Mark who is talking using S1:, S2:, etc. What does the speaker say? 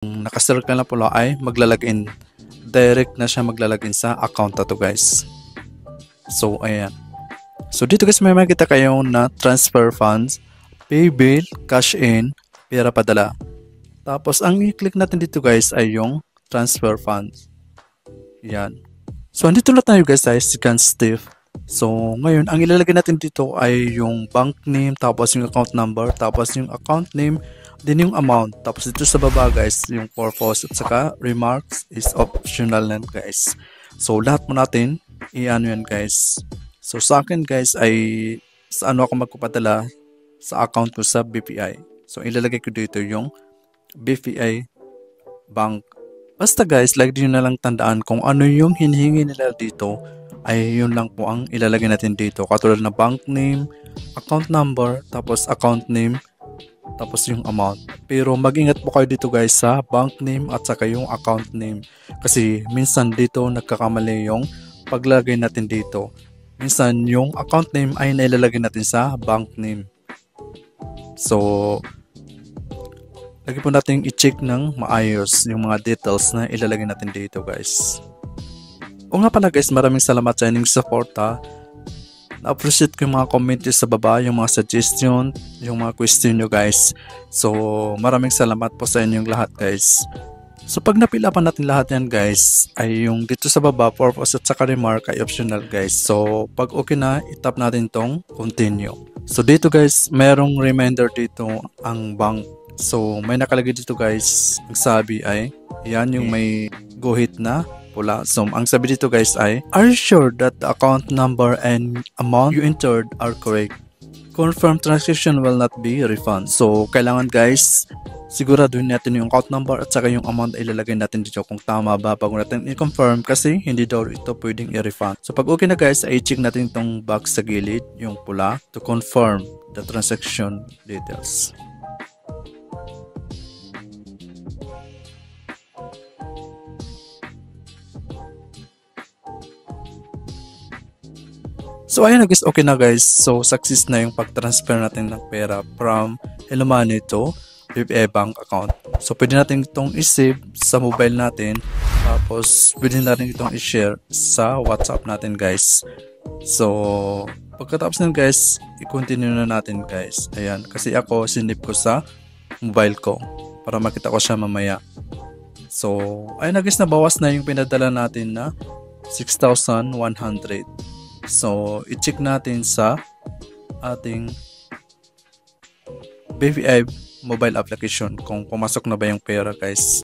S1: Naka-circle na pula ay maglalagin. Direct na siya maglalagin sa account na to guys. So ayan. So dito guys may makita kayo na transfer funds, pay bill, cash in, pera padala. Tapos ang i-click natin dito guys ay yung transfer funds. Yan. So andito na tayo guys sa second step. So ngayon ang ilalagay natin dito ay yung bank name, tapos yung account number, tapos yung account name, din yung amount. Tapos dito sa baba guys yung purpose at saka remarks is optional na guys. So lahat mo natin i-ano yan guys. So sa akin guys ay sa ano ako magpapadala sa account ko sa BPI. So ilalagay ko dito yung BPI bank. Basta guys, lagi nyo na lang tandaan kung ano yung hinihingi nila dito ay yun lang po ang ilalagay natin dito. Katulad na bank name, account number, tapos account name, tapos yung amount. Pero mag-ingat po kayo dito guys sa bank name at saka yung account name. Kasi minsan dito nagkakamali yung paglagay natin dito. Minsan yung account name ay nailalagay natin sa bank name. So, lagi po natin i-check ng maayos yung mga details na ilalagay natin dito guys. O nga pala guys, maraming salamat sa inyong support ha. Na-appreciate ko yung mga comment sa baba, yung mga suggestion, yung mga question nyo guys. So maraming salamat po sa inyong lahat guys. So pag napila pa natin lahat yan guys, ay yung dito sa baba, purpose at saka remark ay optional guys. So pag okay na, itap natin tong continue. So dito guys, merong reminder dito ang bank. So may nakalagay dito guys, ang sabi ay, yan yung may guhit na pula. So ang sabi dito guys ay, are you sure that the account number and amount you entered are correct? Confirm transaction will not be refund. So kailangan guys, siguraduhin natin yung account number at saka yung amount ay ilalagay natin dito kung tama ba bago natin i-confirm kasi hindi daw ito pwedeng i-refund. So pag okay na guys, ay check natin itong box sa gilid, yung pula, to confirm the transaction details. So ayun na guys, okay na guys. So success na yung pag-transfer natin ng pera from Hello Money to BPI bank account. So pwede natin itong i-save sa mobile natin. Tapos pwede natin itong i-share sa WhatsApp natin guys. So pagkatapos nun guys, i-continue na natin guys. Ayan, kasi ako sinip ko sa mobile ko para makita ko siya mamaya. So ayun na guys, nabawas na yung pinadala natin na 6,100. So, i-check natin sa ating BPI mobile application kung pumasok na ba yung pera guys.